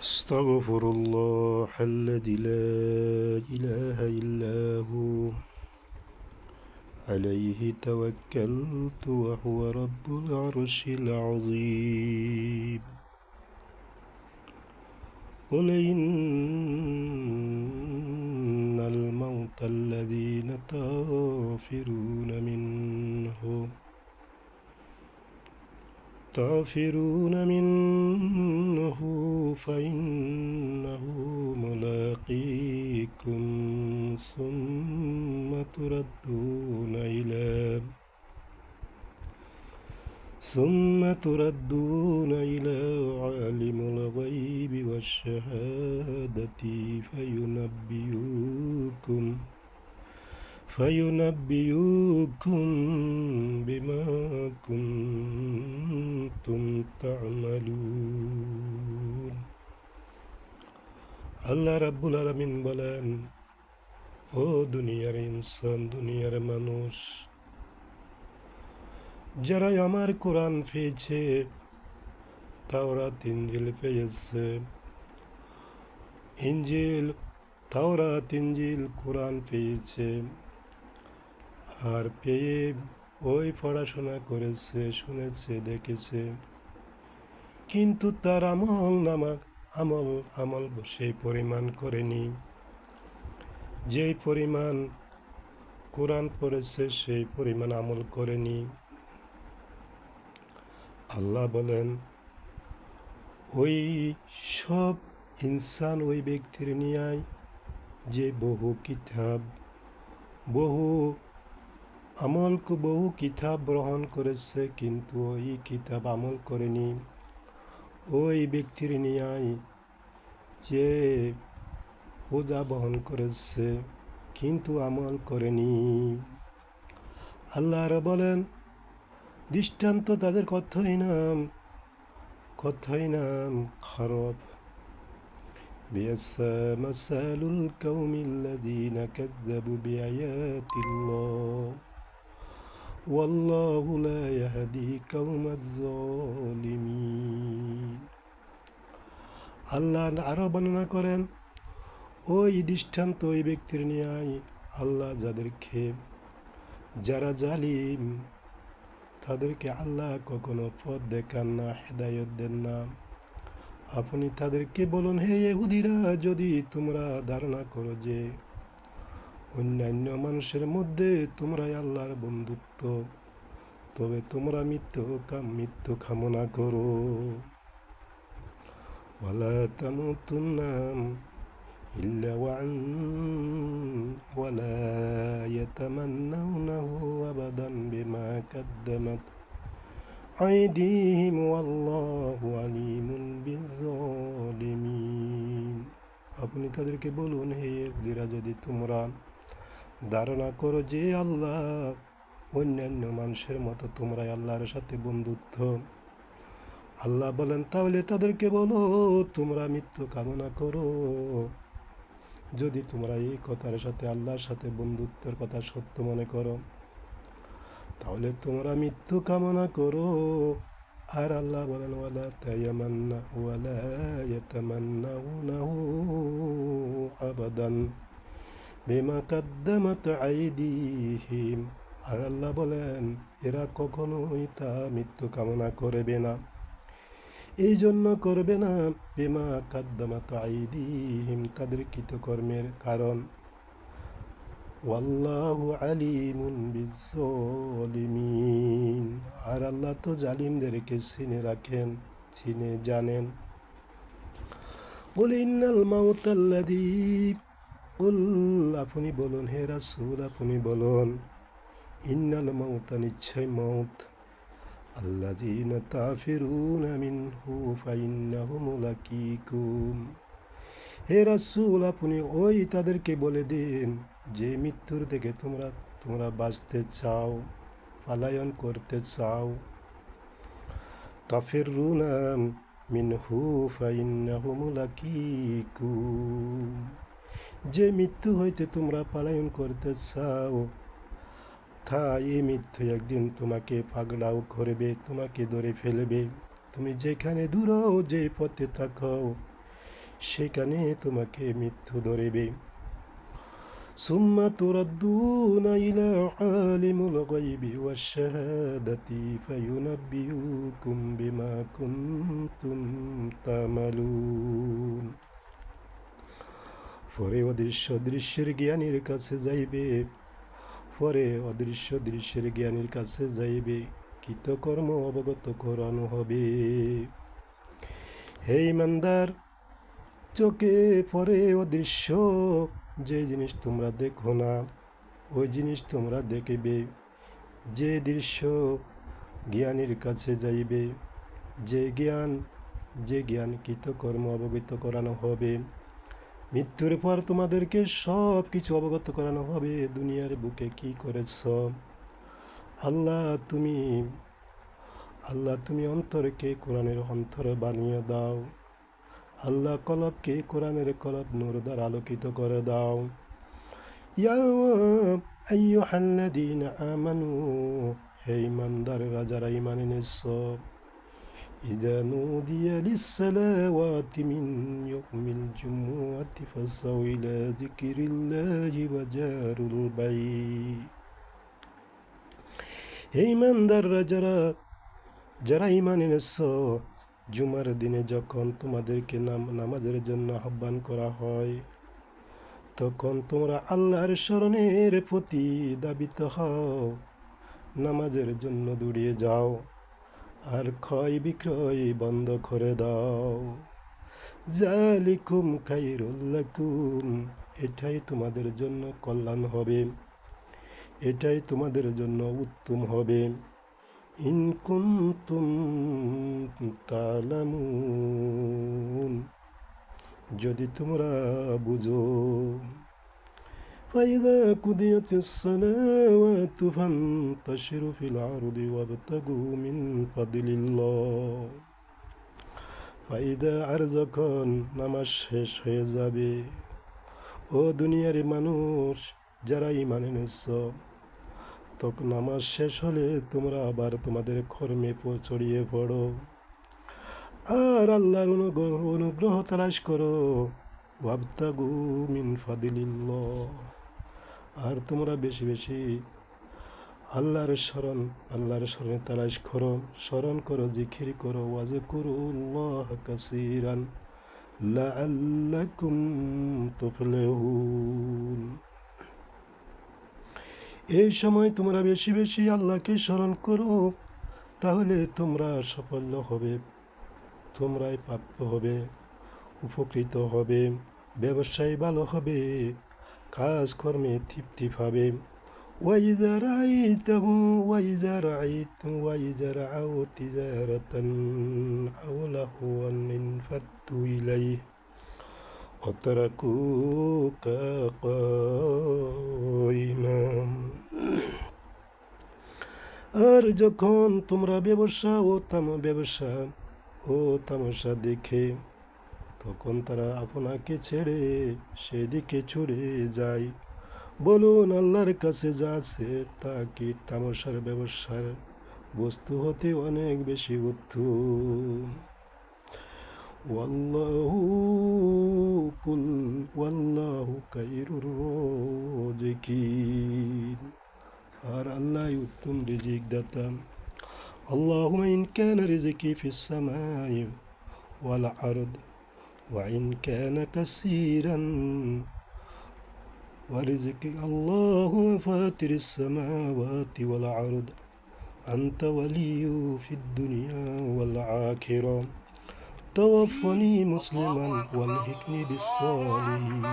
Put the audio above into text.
أستغفر الله الذي لا إله إلا هو عليه توكلت وهو رب العرش العظيم قل إن الموت الذين تافرون منه فإنه ملاقيكم ثم تردون إلى عالم الغيب والشهادة فينبئكم بما كنتم تعملون আল্লাহ রাব্বুল আলামিন বলেন, ও দুনিয়ার ইনসান, দুনিয়ার মানুষ, যারা আমার কোরআন পেয়েছে, তাওরাত ইনজিল পেয়েছে, তাওরাত ইনজিল কোরআন পেয়েছে, আর পেয়ে ওই পড়াশোনা করেছে, শুনেছে, দেখেছে, কিন্তু তার আমল সেই পরিমাণ করেনি। যেই পরিমাণ কোরআন পড়েছে সেই পরিমাণ আমল করেনি। আল্লাহ বলেন, ওই সব ইনসান, ওই ব্যক্তির নিয়ায় যে বহু কিতাব গ্রহণ করেছে, কিন্তু ওই কিতাব আমল করেনি। ওই ব্যক্তির নিয়ায় যে বোঝা বহন করেছে, কিন্তু আমল করেনি। আল্লাহ বলেন, দৃষ্টান্ত তাদের কথাই নাম খারাপ। বিআসা মাসালুল কওমিল্লাযীনা কাযযাবু বিআয়াতিল্লাহ ওয়াল্লাহু লা ইয়াহদি কওমাজ যালিমিন। আল্লাহ আরো বর্ণনা করেন, ওই দৃষ্টান্ত ওই ব্যক্তির নিয়াই আল্লাহ যারা জালিম, তাদেরকে আল্লাহ কখনো পথ দেখান না, হেদায়েত দেন না। আপনি তাদেরকে বলুন, হে ইহুদিরা, যদি তোমরা ধারণা করো যে অন্যান্য মানুষের মধ্যে তোমরাই আল্লাহর বন্ধুত্ব, তবে তোমরা মৃত্যু কামনা করো। ওয়ালা তামুতুন্না ইল্লা ওয়ালা ইয়াতামান্নাউনাহু আবাদান বিমা কাদ্দামাত আইদিহিম ওয়াল্লাহু আলিমুন বিয-যালিমিন। আপনি তাদেরকে বলুন, হে ইহুদিরা, যদি তোমরা ধারণা করো যে আল্লাহ অন্যান্য মানুষের মতো তোমরাই আল্লাহর সাথে বন্ধুত্ব, আল্লাহ বলেন, তাহলে তাদেরকে বলো তোমরা মৃত্যু কামনা করো। যদি তোমরা এই কথার সাথে আল্লাহর সাথে বন্ধুত্বের কথা সত্য মনে করো, তাহলে তোমরা মৃত্যু কামনা করো। আর আল্লাহ বলেন, ওয়ালা ইয়াতামান্নাউনাহু আবাদান বিমা কাদ্দামাত আইদিহিম। আর আল্লাহ বলেন, এরা কখনোই তা মৃত্যু কামনা করবে না। এই জন্য করবে না, বিমা কাদ্দামাত আইদিহিম, তাদের কৃতকর্মের কারণ। ওয়াল্লাহু আলিমুন বিয-যালিমিন। আর আল্লাহ তো জালিমদেরকে চিনে জানেন। কুল ইন্নাল মাউতাল্লাযী, আপনি বলুন, হে রাসূল, আপনি বলুন, ইন্নাল মাউতা, নিশ্চয় মউত, আল্লাযীনা তাফিরুনা মিনহু ফাইন্নাহু মুলাকীকুম। হে রাসূল, আপনি ওই তাদেরকে বলে দিন যে মৃত্যুর থেকে তোমরা বাঁচতে চাও, পলায়ন করতে চাও। তাফিরুনা মিনহু ফাইন্নাহু মুলাকীকুম, যে মৃত্যু হইতে তোমরা পলায়ন করতে চাও, এই মৃত্যু একদিন তোমাকে পাকড়াও করবে, তোমাকে ধরে ফেলবে। তুমি যেখানে দূর, যে পথে থাকো, সেখানে তোমাকে মৃত্যু ধরিবে। সুম্মা তুরাদ্দুনা ইলা আলিমুল গায়বি ওয়াশ শাহাদাতি ফায়ুনাব্বিউকুম বিমা কুনতুম তা'মালুন। পরে অদৃশ্য দৃশ্যের জ্ঞানীর কাছে যাইবে, পরে অদৃশ্য দৃশ্যের জ্ঞানীর কাছে যাইবে, কৃতকর্ম অবগত করানো হবে। হে ইমানদার, চোখে পরে অদৃশ্য যে জিনিস তোমরা দেখো না, ওই জিনিস তোমরা দেখিবে। যে দৃশ্য জ্ঞানীর কাছে যাইবে, যে জ্ঞান কৃতকর্ম অবগত করানো হবে। মৃত্যুর পর তোমাদেরকে সব কিছু অবগত করানো হবে, দুনিয়ার বুকে কি করেছ। আল্লাহ তুমি অন্তরকে কোরআনের অন্তর বানিয়ে দাও। আল্লাহ কলবকে কোরআনের কলব নূর দ্বারা আলোকিত করে দাও। ইয়া আইয়ুহাল্লাযীনা আমানু, হে ঈমানদাররা যারা ঈমান এনেছো, ইযা নুদিয়া লিস-সালাওয়াতি মিন ইয়াউমিল জুমুআতি ফাসাউ ইলা যিকরিল্লাহি ওয়া যারুল বাইত। হে ঈমানদাররা যারা ঈমান এনেছো, জুমার দিনে যখন তোমাদেরকে নামাজের জন্য আহ্বান করা হয়, তখন তোমরা আল্লাহর স্মরণের প্রতি দাবিত হও, নামাজের জন্য দৌড়িয়ে যাও, আর ক্রয় বিক্রয় বন্ধ করে দাও। যালিকুম খায়রুল লাকুম, এটাই তোমাদের জন্য কল্যাণ হবে, এটাই তোমাদের জন্য উত্তম হবে। ইন কুনতুম তা'লামুন, যদি তোমরা বুঝো। ফাইযা কুদিয়াতিস সালাওয়াতু ফান্তাশিরু ফিল আরদি ওয়াবতাগু মিন ফাদলিল্লাহ। ফাইদা, আর যখন নামাজ শেষ হয়ে যাবে, ও দুনিয়ার মানুষ যারা ঈমান এনেছো, তখন নামাজ শেষ হলে তোমরা আবার তোমাদের কর্মে ছড়িয়ে পড়ো, আর আল্লাহর অনুগ্রহ তালাশ করো। ওয়াবতাগু মিন ফাদলিল্লাহ, আর তোমরা বেশি বেশি আল্লাহর স্মরণে তালাশ করো, স্মরণ করো, জিকির করো। ওয়াজকুরুল্লাহ কাসীরান লাআল্লাকুম তুফলিহুন। এই সময় তোমরা বেশি বেশি আল্লাহকে স্মরণ করো, তাহলে তোমরা সাফল্য হবে, তোমরাই প্রাপ্ত হবে, উপকৃত হবে, ব্যবসায় ভালো হবে, কাজকর্মে তৃপ্তি পাবে। وإذا رأوا تجارة أو لهوا انفضوا إليه وتركوك قائما। আর যখন তোমরা ব্যবসা ও তামাশা দেখে, তখন তারা আপনাকে ছেড়ে সেদিকে ছুড়ে যায়। বলুন, আল্লাহর কাছে যা আছে তা কি তামাশার ব্যবসার বস্তু হতে অনেক বেশি উত্তম। ওয়াল্লাহু খায়রুর রাযিকিন, আর আল্লাহ উত্তম রিজিক দাতা। আল্লাহুম্মা ইন কানা রিজকি ফিস সামাই ওয়াল আরদ ওয়া ইন কানা কাসীরান ورزقك اللهم فاطر السماوات والأرض أنت ولي في الدنيا والآخرة توفني مسلما والحقني بالصالحين.